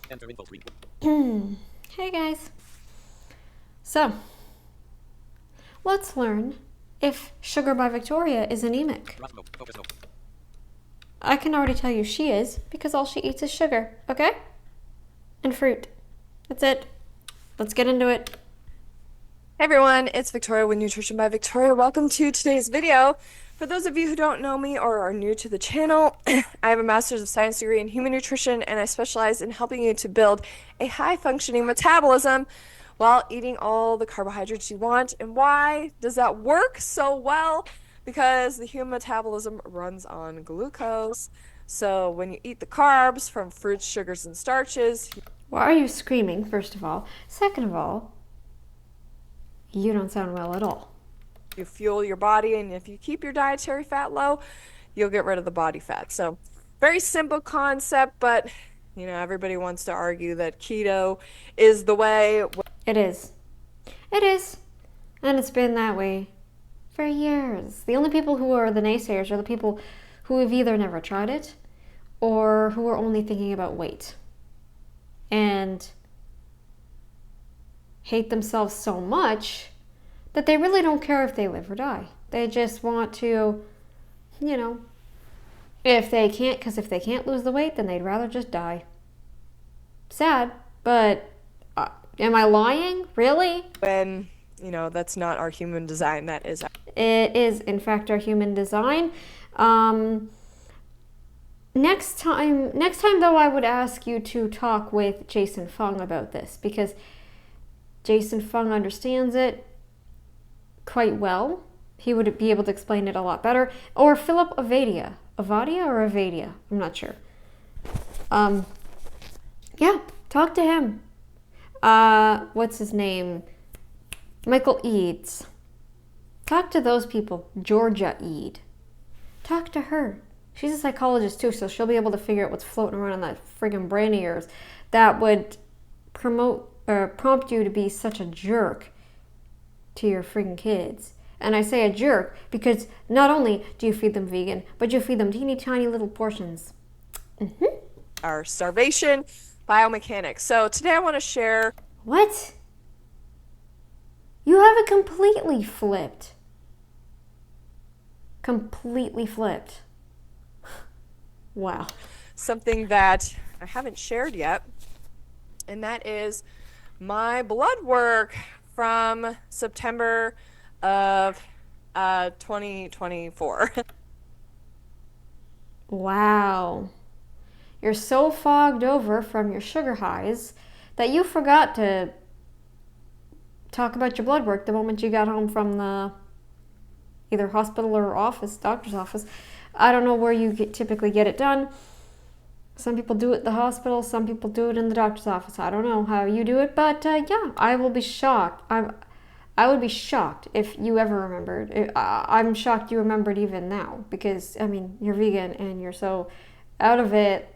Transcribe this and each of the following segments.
Hey guys. So, let's learn if Sugar by Victoria is anemic. I can already tell you she is because all she eats is sugar, okay? And fruit. That's it. Let's get into it. Hey everyone, it's Victoria with Nutrition by Victoria. Welcome to today's video. For those of you who don't know me or are new to the channel, I have a Master's of Science degree in Human Nutrition and I specialize in helping you to build a high-functioning metabolism while eating all the carbohydrates you want. And why does that work so well? Because the human metabolism runs on glucose. So when you eat the carbs from fruits, sugars, and starches, Why are you screaming, first of all? Second of all, you don't sound well at all. you fuel your body, and if you keep your dietary fat low, you'll get rid of the body fat. So very simple concept, but everybody wants to argue that keto is the way. It is. It is. And it's been that way for years. The only people who are the naysayers are the people who have either never tried it or who are only thinking about weight and hate themselves so much that they really don't care if they live or die. They just want to, if they can't, because if they can't lose the weight, then they'd rather just die. Sad, but am I lying? Really? When that's not our human design. That is. It is, in fact, our human design. Next time, though, I would ask you to talk with Jason Fung about this because Jason Fung understands it quite well. He would be able to explain it a lot better. Or Philip Avadia. Avadia or Avadia? I'm not sure. Yeah, talk to him. What's his name? Michael Eads. Talk to those people. Georgia Eade. Talk to her. She's a psychologist too, so she'll be able to figure out what's floating around in that friggin' brain of yours that would prompt you to be such a jerk to your friggin' kids. And I say a jerk because not only do you feed them vegan, but you feed them teeny tiny little portions. Our starvation biomechanics. So today I want to share. What? You have it completely flipped. Completely flipped. Wow. Something that I haven't shared yet, and that is my blood work from September of 2024. Wow. You're so fogged over from your sugar highs that you forgot to talk about your blood work the moment you got home from the either hospital or office, doctor's office. I don't know where you typically get it done. Some people do it at the hospital, some people do it in the doctor's office. I don't know how you do it, but yeah, I will be shocked. I would be shocked if you ever remembered. I'm shocked you remembered even now because, I mean, you're vegan and you're so out of it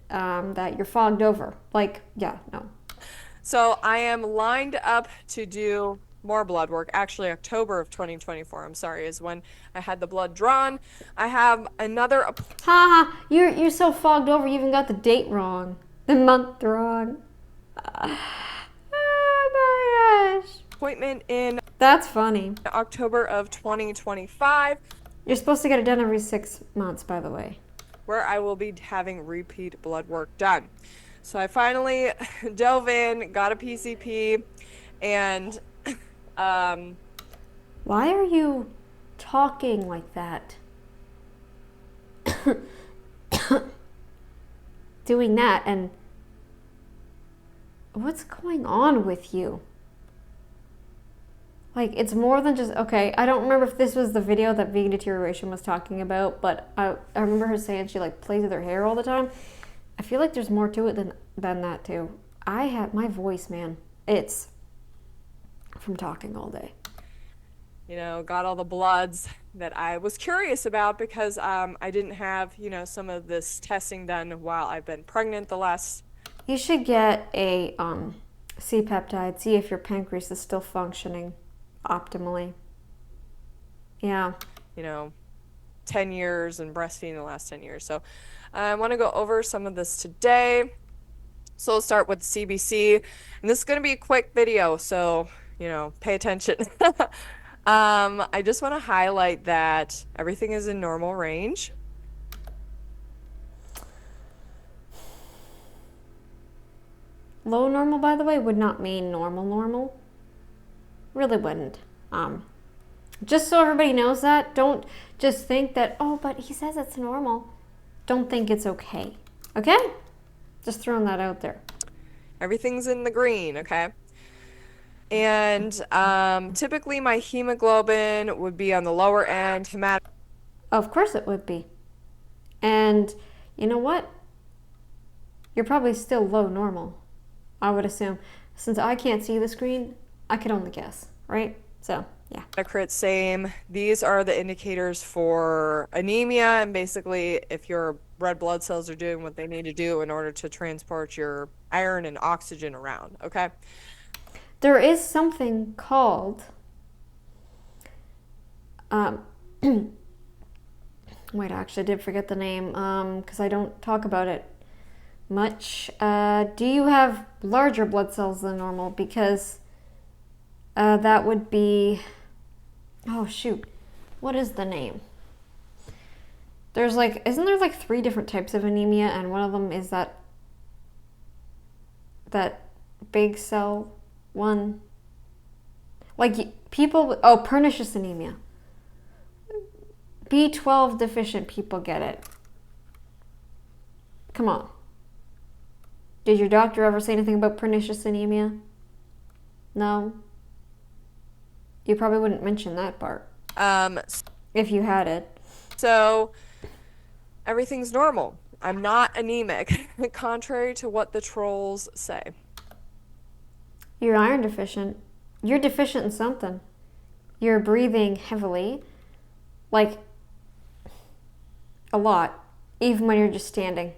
that you're fogged over. Like, yeah, no. So I am lined up to do more blood work. Actually, October of 2024, I'm sorry, is when I had the blood drawn. I have another Ha ha, you're so fogged over you even got the date wrong. The month wrong. Oh my gosh. appointment in That's funny. October of 2025 You're supposed to get it done every 6 months, by the way. where I will be having repeat blood work done. So I finally dove in, got a PCP, and Why are you talking like that? Doing that, and what's going on with you? Like, it's more than just, okay, I don't remember if this was the video that Vegan Deterioration was talking about, but I remember her saying she, like, plays with her hair all the time. I feel like there's more to it than that, too. I have, my voice, man, it's from talking all day. Got all the bloods that I was curious about because I didn't have, some of this testing done while I've been pregnant the last. You should get a C-peptide, see if your pancreas is still functioning optimally. Yeah. 10 years and breastfeeding the last 10 years. So I want to go over some of this today. So we'll start with CBC, and this is going to be a quick video, so, pay attention. I just want to highlight that everything is in normal range. Low normal, by the way, would not mean normal normal. Really wouldn't. Just so everybody knows that, don't just think that, oh, but he says it's normal. Don't think it's okay. Okay? Just throwing that out there. Everything's in the green, okay? And typically my hemoglobin would be on the lower end. Of course it would be. And you know what? You're probably still low normal, I would assume. Since I can't see the screen, I can only guess, right? So, yeah. Hematocrit, same. These are the indicators for anemia, and basically if your red blood cells are doing what they need to do in order to transport your iron and oxygen around, okay? There is something called wait, actually I did forget the name because I don't talk about it much. Do you have larger blood cells than normal? Because that would be, oh shoot, what is the name? There's like, isn't there like 3 different types of anemia, and one of them is that big cell one? Like people, oh, pernicious anemia. B12 deficient people get it. Come on. Did your doctor ever say anything about pernicious anemia? No? You probably wouldn't mention that part. If you had it. So everything's normal. I'm not anemic, contrary to what the trolls say. You're iron deficient. You're deficient in something. You're breathing heavily. Like, a lot. Even when you're just standing.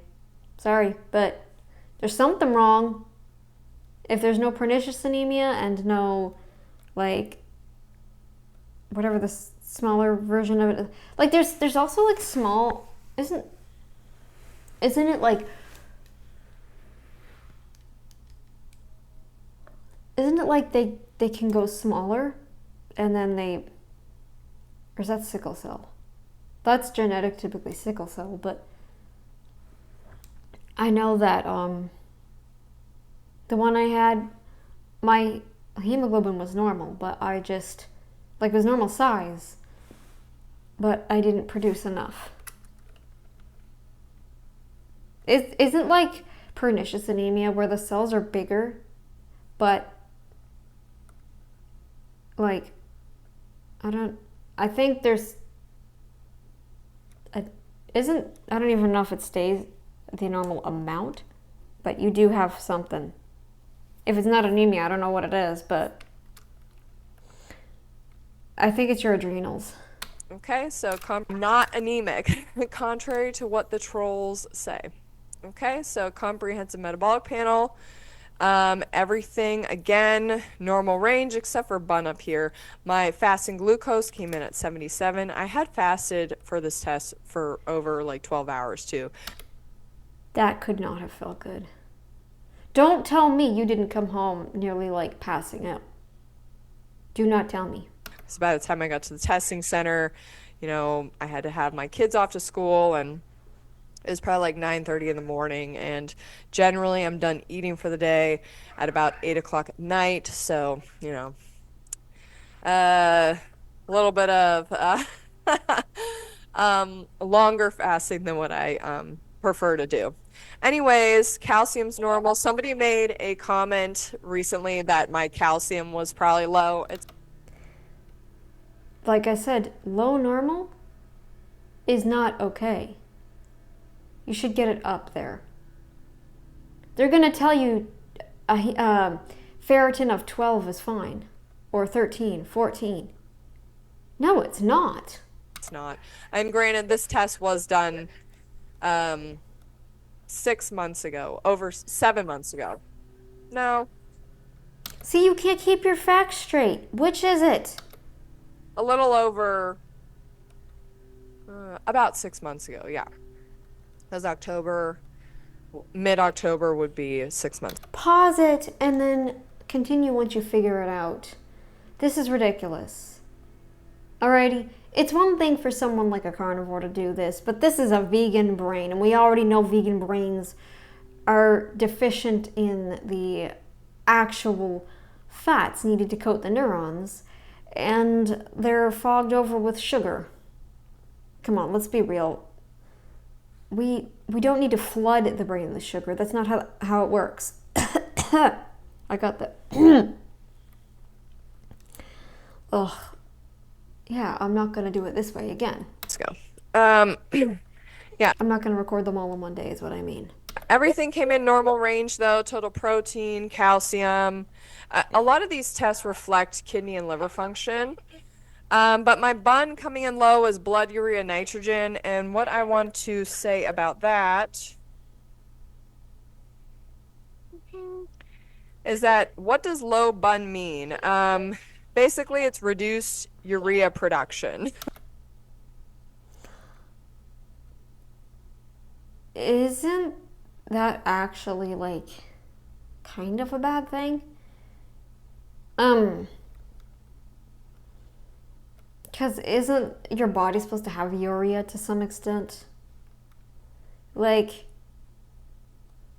Sorry, but there's something wrong. If there's no pernicious anemia and no, like, whatever the smaller version of it, like there's also like small, isn't it like, isn't it like they can go smaller and then or is that sickle cell? That's genetic, typically sickle cell, but I know that the one I had, my hemoglobin was normal, but I just, like, it was normal size, but I didn't produce enough. Isn't like pernicious anemia where the cells are bigger, but like, I think there's, I don't even know if it stays the normal amount, but you do have something. If it's not anemia, I don't know what it is, but I think it's your adrenals. Okay, so not anemic, contrary to what the trolls say. Okay, so comprehensive metabolic panel. Everything, again, normal range, except for bun up here. My fasting glucose came in at 77. I had fasted for this test for over like 12 hours too. That could not have felt good. Don't tell me you didn't come home nearly like passing out. Do not tell me. So by the time I got to the testing center, I had to have my kids off to school, and it was probably like 9:30 in the morning, and generally I'm done eating for the day at about 8 o'clock at night. So, a little bit of longer fasting than what I prefer to do. Anyways, calcium's normal. Somebody made a comment recently that my calcium was probably low. Like I said, low normal is not okay. You should get it up there. They're going to tell you a ferritin of 12 is fine, or 13, 14. No, it's not. It's not. And granted, this test was done 6 months ago, over 7 months ago. No. See, you can't keep your facts straight. Which is it? A little over, about 6 months ago, yeah. That was October mid-October would be 6 months. Pause it and then continue once you figure it out. This is ridiculous. Alrighty? It's one thing for someone like a carnivore to do this, but this is a vegan brain, and we already know vegan brains are deficient in the actual fats needed to coat the neurons, and they're fogged over with sugar. Come on, let's be real. We don't need to flood the brain with sugar. That's not how it works. I got that. Ugh. Yeah, I'm not going to do it this way again. Let's go. Yeah. I'm not going to record them all in one day is what I mean. Everything came in normal range, though. Total protein, calcium. A lot of these tests reflect kidney and liver function. But my bun coming in low is blood urea nitrogen. And what I want to say about that is that what does low bun mean? Basically, it's reduced urea production. Isn't that actually, like, kind of a bad thing? Because isn't your body supposed to have urea to some extent? Like,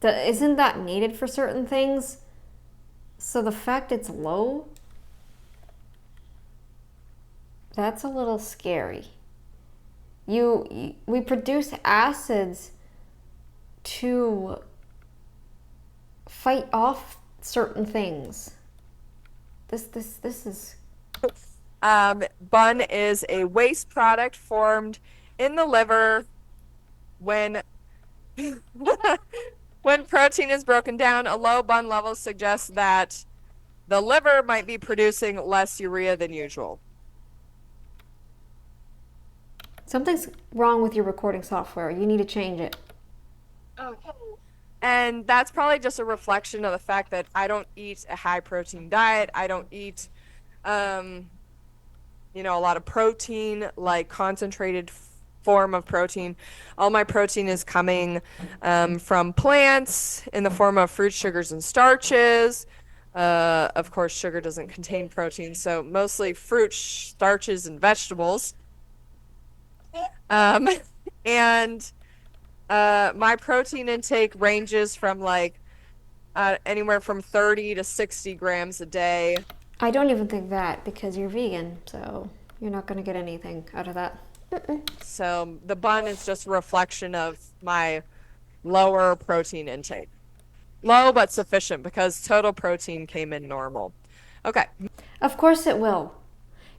isn't that needed for certain things? So the fact it's low, that's a little scary. We produce acids to fight off certain things. This is... Bun is a waste product formed in the liver when when protein is broken down. A low bun level suggests that the liver might be producing less urea than usual. Something's wrong with your recording software. You need to change it. Okay. And that's probably just a reflection of the fact that I don't eat a high protein diet. I don't eat a lot of protein, like concentrated form of protein. All my protein is coming from plants in the form of fruit, sugars, and starches. Of course, sugar doesn't contain protein, so mostly fruit, starches, and vegetables. And my protein intake ranges from like anywhere from 30 to 60 grams a day. I don't even think that because you're vegan, so you're not going to get anything out of that. So the bun is just a reflection of my lower protein intake. Low but sufficient because total protein came in normal. Okay. Of course it will,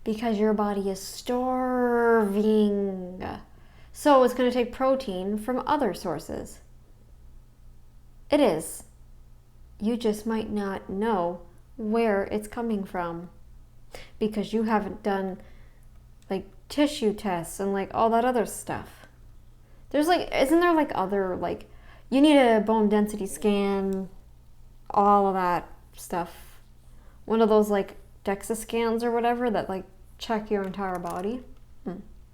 because your body is starving. So it's going to take protein from other sources. It is. You just might not know where it's coming from because you haven't done like tissue tests and like all that other stuff. There's like, isn't there like other, like, you need a bone density scan, all of that stuff. One of those like DEXA scans or whatever that like check your entire body.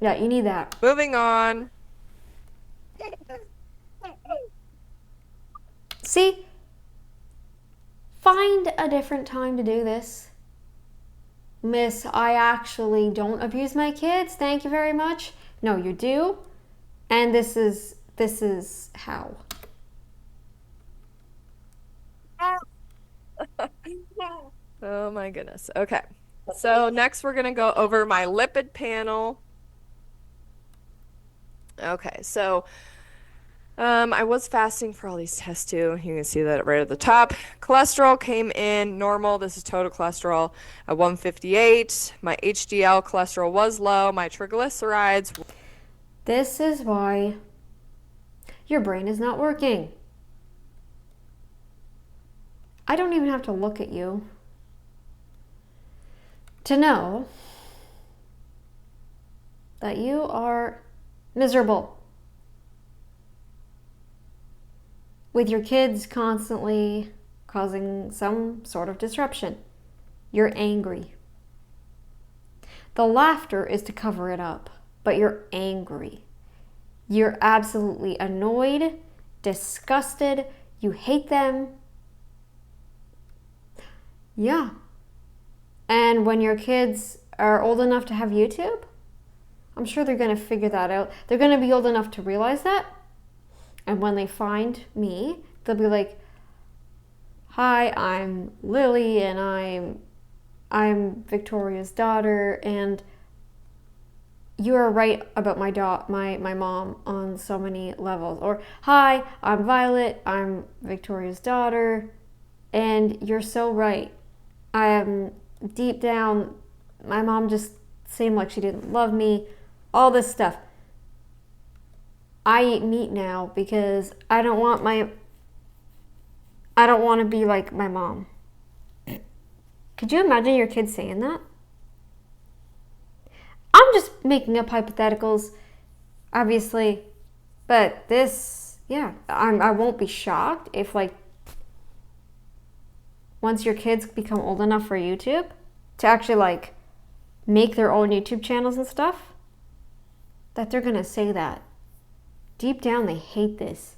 Yeah, you need that. Moving on. See? Find a different time to do this. Miss, I actually don't abuse my kids. Thank you very much. No, you do. And this is how. Oh my goodness. Okay. So next we're going to go over my lipid panel. Okay, so I was fasting for all these tests too. You can see that right at the top. Cholesterol came in normal. This is total cholesterol at 158. My HDL cholesterol was low. My triglycerides. This is why your brain is not working. I don't even have to look at you to know that you are miserable. With your kids constantly causing some sort of disruption. You're angry. The laughter is to cover it up, but you're angry. You're absolutely annoyed disgusted, you hate them. Yeah. And when your kids are old enough to have YouTube, I'm sure they're going to figure that out. They're going to be old enough to realize that. And when they find me, they'll be like, "Hi, I'm Lily, and I'm Victoria's daughter, and you are right about my mom on so many levels." Or, "Hi, I'm Violet, I'm Victoria's daughter, and you're so right. I am deep down, my mom just seemed like she didn't love me." All this stuff. I eat meat now because I don't want to be like my mom. Could you imagine your kids saying that? I'm just making up hypotheticals, obviously, but this, yeah, I won't be shocked if, like, once your kids become old enough for YouTube to actually, like, make their own YouTube channels and stuff, that they're gonna say that. Deep down, they hate this.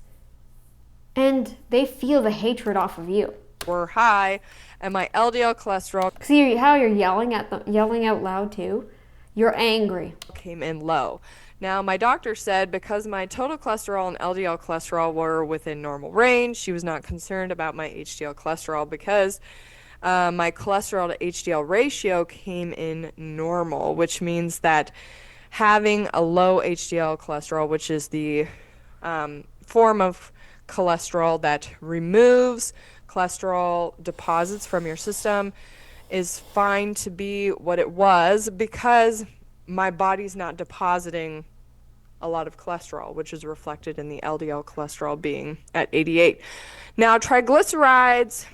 And they feel the hatred off of you. Were high, and my LDL cholesterol See how you're yelling out loud too? You're angry. came in low. Now, my doctor said because my total cholesterol and LDL cholesterol were within normal range, she was not concerned about my HDL cholesterol because my cholesterol to HDL ratio came in normal, which means that having a low HDL cholesterol, which is the form of cholesterol that removes cholesterol deposits from your system, is fine to be what it was because my body's not depositing a lot of cholesterol, which is reflected in the LDL cholesterol being at 88. Now, triglycerides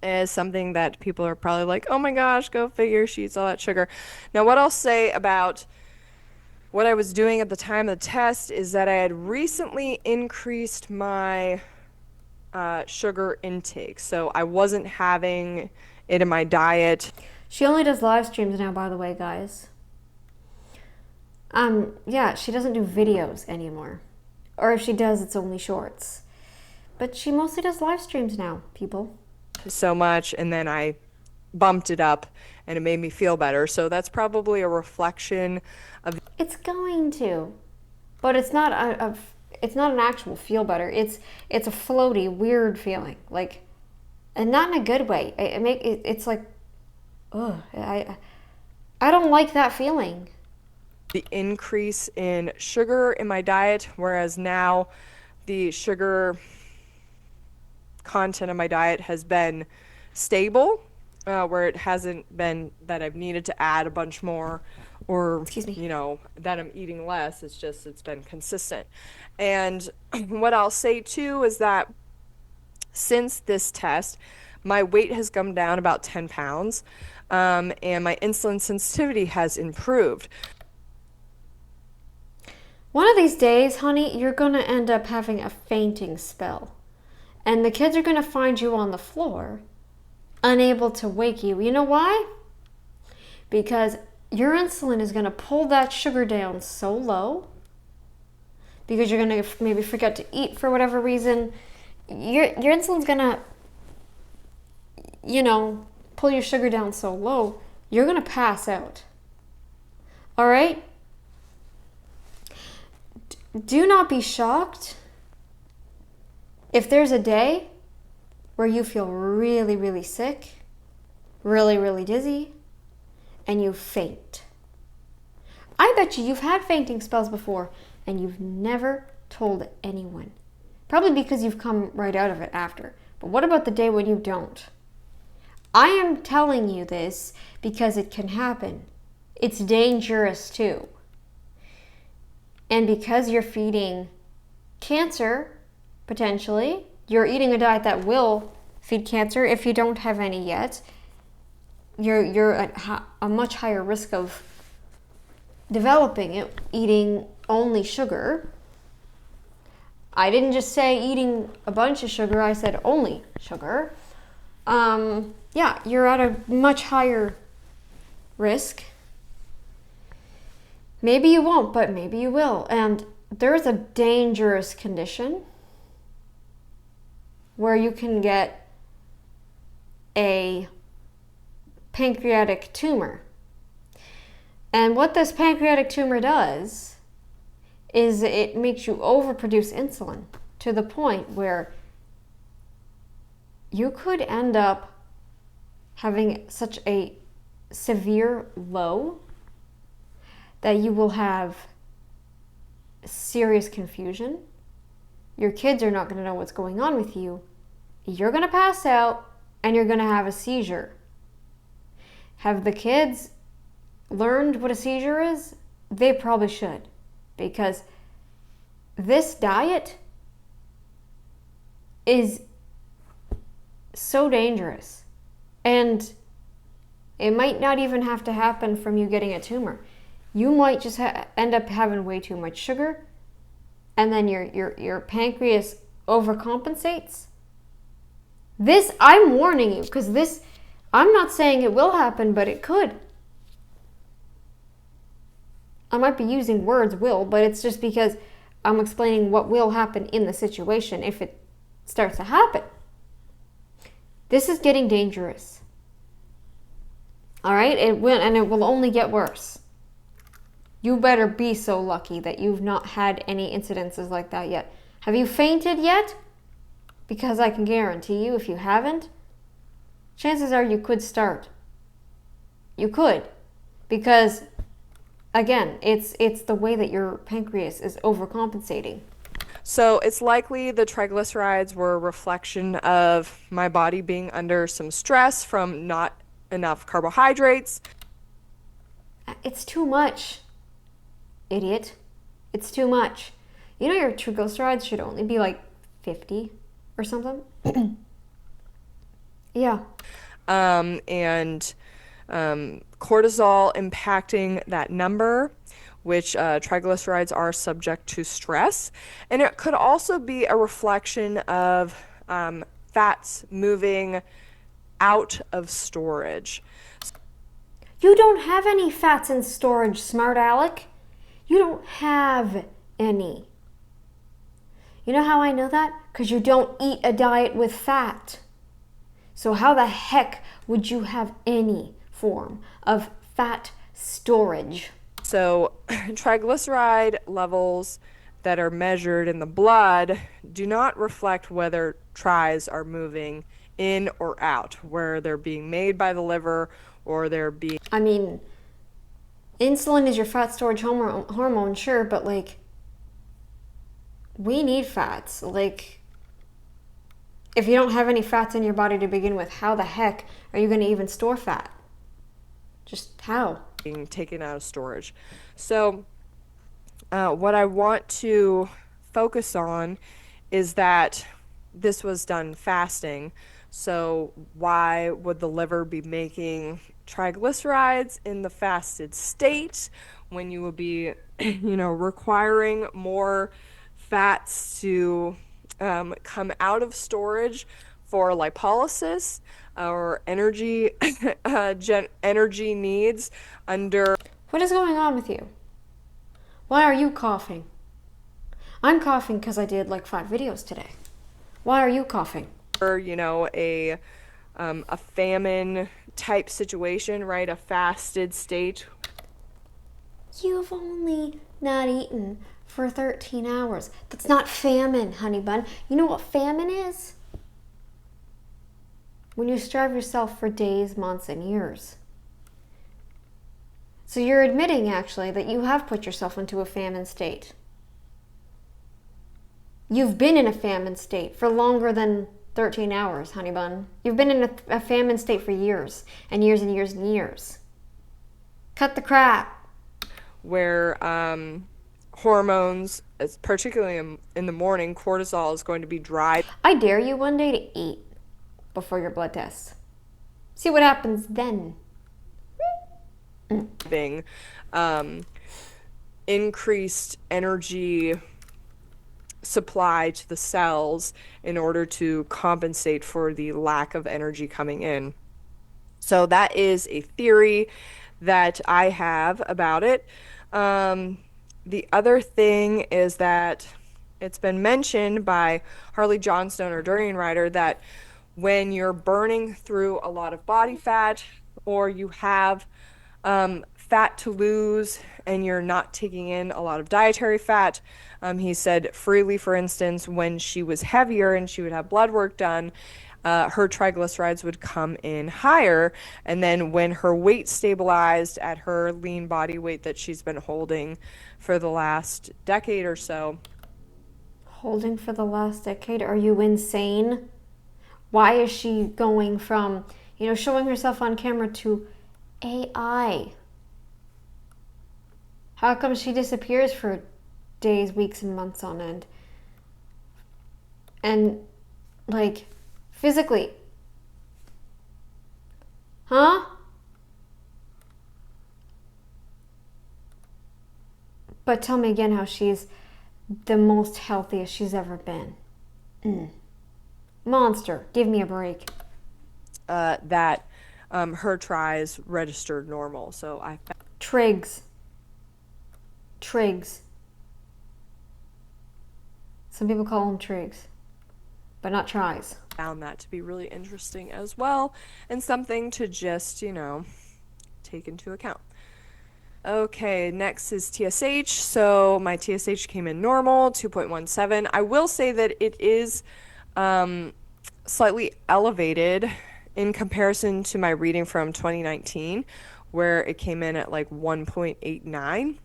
is something that people are probably like, "Oh my gosh, go figure, she eats all that sugar." Now, what I'll say about what I was doing at the time of the test is that I had recently increased my sugar intake. So I wasn't having it in my diet. She only does live streams now, by the way, guys. Yeah, she doesn't do videos anymore. Or if she does, it's only shorts. But she mostly does live streams now, people. So much, and then I bumped it up and it made me feel better. So that's probably a reflection of It's going to. But it's not it's not an actual feel better. It's a floaty, weird feeling. Like, and not in a good way. It's like, ugh, I don't like that feeling. the increase in sugar in my diet, whereas now the sugar content of my diet has been stable, where it hasn't been that I've needed to add a bunch more or, Excuse me, you know, that I'm eating less. It's just, it's been consistent. And what I'll say too is that since this test, my weight has come down about 10 pounds, and my insulin sensitivity has improved. One of these days, honey, you're going to end up having a fainting spell. And the kids are going to find you on the floor, unable to wake you. You know why? Because your insulin is going to pull that sugar down so low, because you're going to maybe forget to eat for whatever reason. Your insulin's going to, you know, pull your sugar down so low, you're going to pass out. All right? Do not be shocked if there's a day where you feel really, really sick, really, really dizzy, and you faint. I bet you've had fainting spells before and you've never told anyone. Probably because you've come right out of it after. But what about the day when you don't? I am telling you this because it can happen. It's dangerous too. And because you're feeding cancer, potentially, you're eating a diet that will feed cancer if you don't have any yet, you're at a much higher risk of developing it eating only sugar. I didn't just say eating a bunch of sugar, I said only sugar. Yeah, you're at a much higher risk. Maybe you won't, but maybe you will. And there's a dangerous condition where you can get a pancreatic tumor. And what this pancreatic tumor does is it makes you overproduce insulin to the point where you could end up having such a severe low that you will have serious confusion. Your kids are not going to know what's going on with you. You're going to pass out and you're going to have a seizure. Have the kids learned what a seizure is? They probably should, because this diet is so dangerous, and it might not even have to happen from you getting a tumor. You might just end up having way too much sugar, and then your pancreas overcompensates. This, I'm warning you, because this, I'm not saying it will happen, but it could. I might be using words will, but it's just because I'm explaining what will happen in the situation if it starts to happen. This is getting dangerous. All right? It will only get worse. You better be so lucky that you've not had any incidences like that yet. Have you fainted yet? Because I can guarantee you, if you haven't, chances are you could start. You could. Because, again, it's the way that your pancreas is overcompensating. So it's likely the triglycerides were a reflection of my body being under some stress from not enough carbohydrates. It's too much, idiot. It's too much. You know your triglycerides should only be like 50 or something? Yeah. And cortisol impacting that number, which triglycerides are subject to stress. And it could also be a reflection of fats moving out of storage. You don't have any fats in storage, smart Alec. You don't have any. You know how I know that? Because you don't eat a diet with fat. So how the heck would you have any form of fat storage? So triglyceride levels that are measured in the blood do not reflect whether tris are moving in or out, where they're being made by the liver or they're being... I mean, insulin is your fat storage hormone, sure, but like, we need fats. Like, if you don't have any fats in your body to begin with, how the heck are you going to even store fat? Just how? Being taken out of storage. So what I want to focus on is that this was done fasting. So why would the liver be making triglycerides in the fasted state when you would be, requiring more fats to come out of storage for lipolysis or energy energy needs under... What is going on with you? Why are you coughing? I'm coughing because I did like 5 videos today. Why are you coughing? A famine type situation, right? A fasted state. You've only not eaten for 13 hours. That's not famine, honey bun. You know what famine is? When you starve yourself for days, months, and years. So you're admitting, actually, that you have put yourself into a famine state. You've been in a famine state for longer than 13 hours, honey bun. You've been in a famine state for years and years and years and years. Cut the crap. Where hormones, particularly in the morning, cortisol is going to be dry. I dare you one day to eat before your blood test. See what happens then. Increased energy supply to the cells in order to compensate for the lack of energy coming in. So that is a theory that I have about it. The other thing is that it's been mentioned by Harley Johnstone or Durian Rider that when you're burning through a lot of body fat or you have fat to lose and you're not taking in a lot of dietary fat, he said Freely, for instance, when she was heavier and she would have blood work done, her triglycerides would come in higher. And then when her weight stabilized at her lean body weight that she's been holding for the last decade or so. Holding for the last decade? Are you insane? Why is she going from, showing herself on camera to AI? How come she disappears for days, weeks, and months on end? And, like, physically. Huh? But tell me again how she's the most healthiest she's ever been. Monster. Give me a break. That her tries registered normal. So I Trigs. Some people call them trigs, but not tries. found that to be really interesting as well, and something to just, take into account. Okay, next is TSH. So my TSH came in normal, 2.17. I will say that it is slightly elevated in comparison to my reading from 2019, where it came in at like 1.89.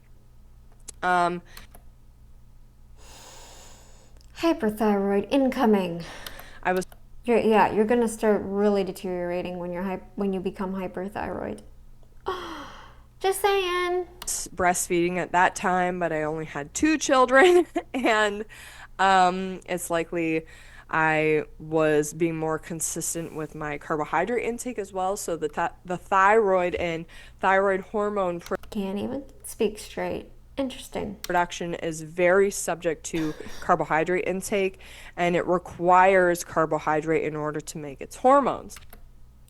Hyperthyroid incoming. You're gonna start really deteriorating when you become hyperthyroid. Just saying. Breastfeeding at that time, but I only had 2 children, and it's likely I was being more consistent with my carbohydrate intake as well. So the thyroid and thyroid hormone Can't even speak straight. Interesting. production is very subject to carbohydrate intake, and it requires carbohydrate in order to make its hormones.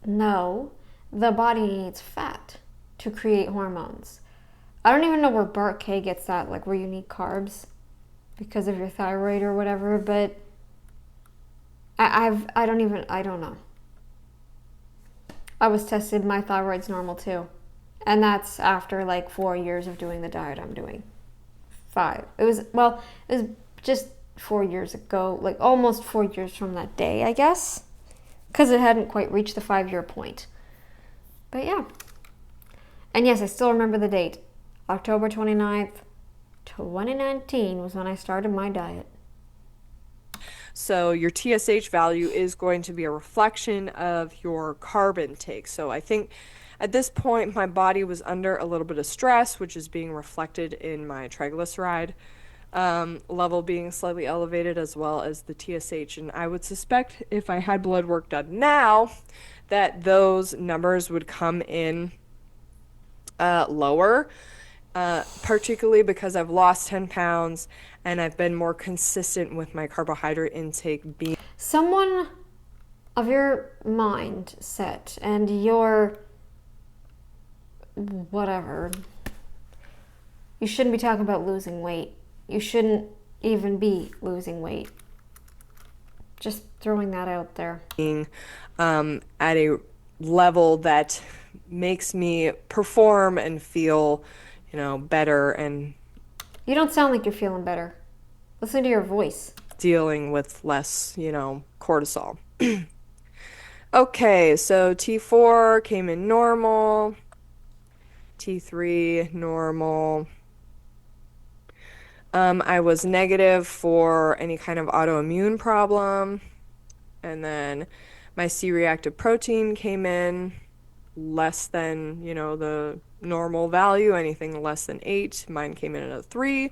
No, the body needs fat to create hormones. I don't even know where Bart K gets that, like where you need carbs because of your thyroid or whatever, but I don't know. I was tested, my thyroid's normal too. And that's after like 4 years of doing the diet I'm doing. 5. It was just 4 years ago, like almost 4 years from that day, I guess. Because it hadn't quite reached the 5-year point. But yeah. And yes, I still remember the date. October 29th, 2019 was when I started my diet. So your TSH value is going to be a reflection of your carb intake. So I think at this point, my body was under a little bit of stress, which is being reflected in my triglyceride level being slightly elevated, as well as the TSH. And I would suspect if I had blood work done now, that those numbers would come in lower, particularly because I've lost 10 pounds and I've been more consistent with my carbohydrate intake. Someone of your mindset and your whatever, you shouldn't be talking about losing weight. You shouldn't even be losing weight. Just throwing that out there. Being at a level that makes me perform and feel, better, and you don't sound like you're feeling better. Listen to your voice. Dealing with less, cortisol. Okay, so T4 came in normal. T3 normal. I was negative for any kind of autoimmune problem. And then my C-reactive protein came in less than, the normal value. Anything less than 8. Mine came in at a 3.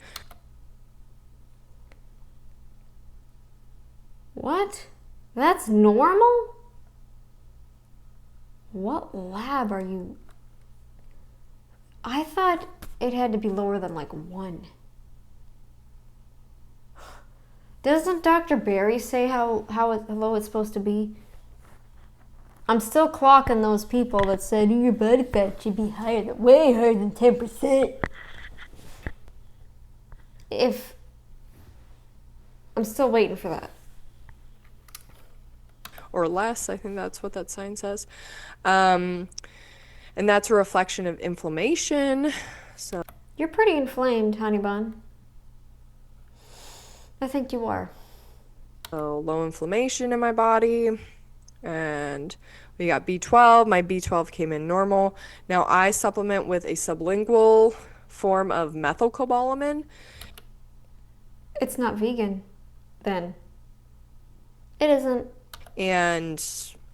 What? That's normal? What lab are you? I thought it had to be lower than like 1. Doesn't Dr. Barry say how low it's supposed to be? I'm still clocking those people that said your body fat should be way higher than 10%. if I'm still waiting for that. Or less, I think that's what that sign says. And that's a reflection of inflammation. So You're pretty inflamed, honey bun. I think you are. low inflammation in my body. And we got B12. My B12 came in normal. Now I supplement with a sublingual form of methylcobalamin. It's not vegan, then. It isn't. And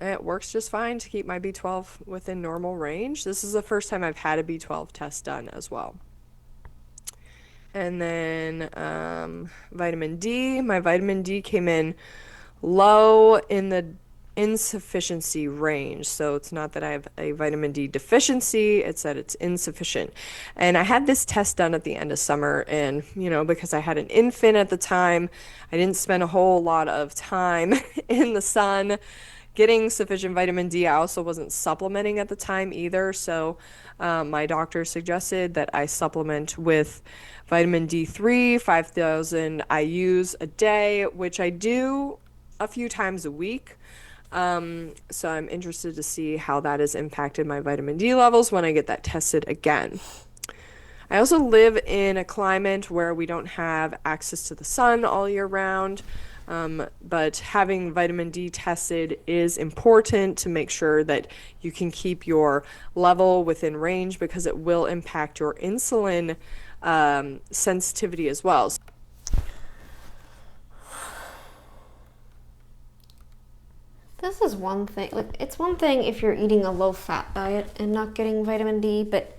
it works just fine to keep my B12 within normal range. This is the first time I've had a B12 test done as well. And then vitamin D. My vitamin D came in low in the insufficiency range. So it's not that I have a vitamin D deficiency, it's that it's insufficient. And I had this test done at the end of summer, and because I had an infant at the time, I didn't spend a whole lot of time in the sun getting sufficient vitamin D. I also wasn't supplementing at the time either. So my doctor suggested that I supplement with vitamin D3, 5,000 IUs a day, which I do a few times a week. So I'm interested to see how that has impacted my vitamin D levels when I get that tested again. I also live in a climate where we don't have access to the sun all year round, but having vitamin D tested is important to make sure that you can keep your level within range, because it will impact your insulin sensitivity as well. This is one thing. Like, it's one thing if you're eating a low-fat diet and not getting vitamin D, but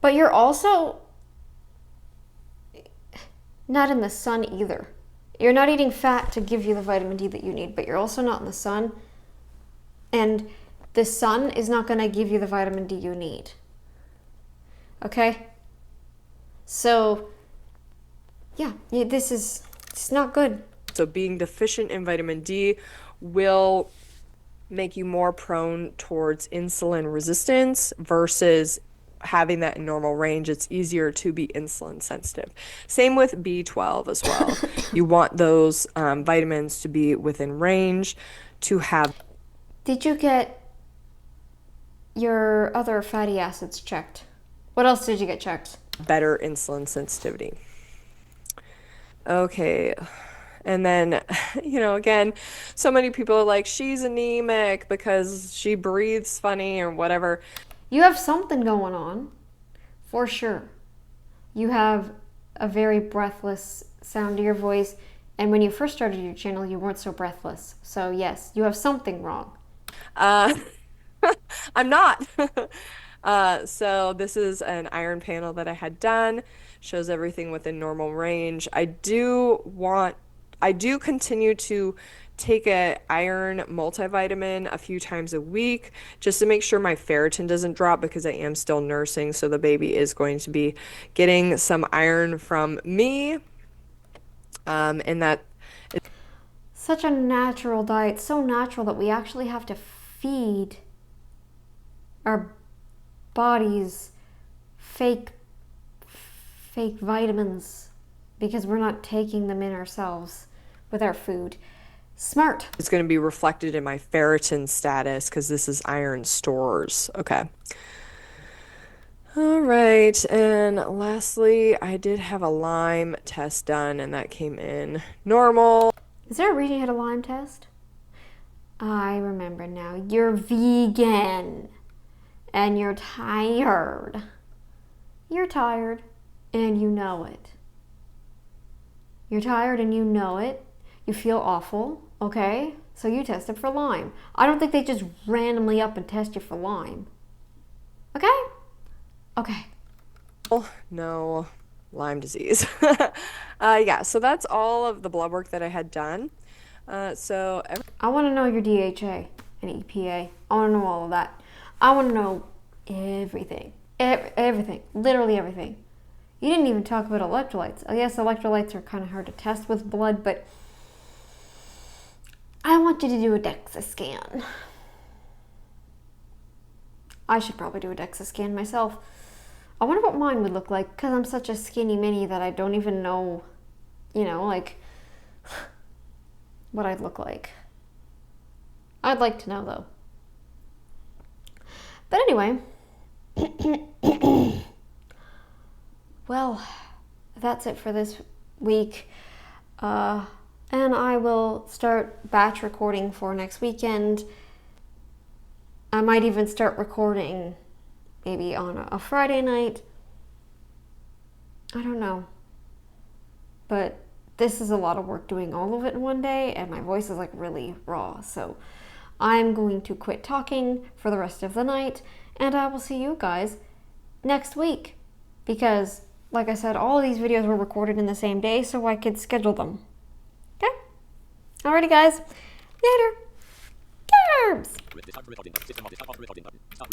but you're also not in the sun either. You're not eating fat to give you the vitamin D that you need, but you're also not in the sun. And the sun is not going to give you the vitamin D you need. Okay? So, yeah, it's not good. So being deficient in vitamin D will make you more prone towards insulin resistance versus having that in normal range. It's easier to be insulin sensitive. Same with B12 as well. You want those vitamins to be within range to have. Did you get your other fatty acids checked? What else did you get checked? Better insulin sensitivity. Okay. And then, again, so many people are like, she's anemic because she breathes funny or whatever. You have something going on, for sure. You have a very breathless sound to your voice, and when you first started your channel, you weren't so breathless. So yes, you have something wrong. I'm not. So this is an iron panel that I had done. Shows everything within normal range. I do continue to take an iron multivitamin a few times a week just to make sure my ferritin doesn't drop, because I am still nursing, so the baby is going to be getting some iron from me. And that is such a natural diet, so natural that we actually have to feed our bodies fake vitamins because we're not taking them in ourselves with our food. Smart. It's going to be reflected in my ferritin status because this is iron stores. Okay. All right. And lastly, I did have a Lyme test done, and that came in normal. Is there a reason you had a Lyme test? I remember now. You're vegan. And you're tired. You're tired, and you know it. You're tired and you know it. You feel awful, okay? So you tested for Lyme. I don't think they just randomly up and test you for Lyme. Okay? Okay. No Lyme disease. Yeah, so that's all of the blood work that I had done. I want to know your DHA and EPA. I want to know all of that. I want to know everything. Everything. Literally everything. You didn't even talk about electrolytes. Oh, yes, electrolytes are kind of hard to test with blood, but I want you to do a DEXA scan. I should probably do a DEXA scan myself. I wonder what mine would look like, because I'm such a skinny mini that I don't even know, you know, like, what I'd look like. I'd like to know, though. But anyway, well, that's it for this week. And I will start batch recording for next weekend. I might even start recording maybe on a Friday night. I don't know. But this is a lot of work doing all of it in one day, and my voice is like really raw. So I'm going to quit talking for the rest of the night, and I will see you guys next week. Because, like I said, all of these videos were recorded in the same day, so I could schedule them. Okay? Alrighty, guys. Later. Gerbs!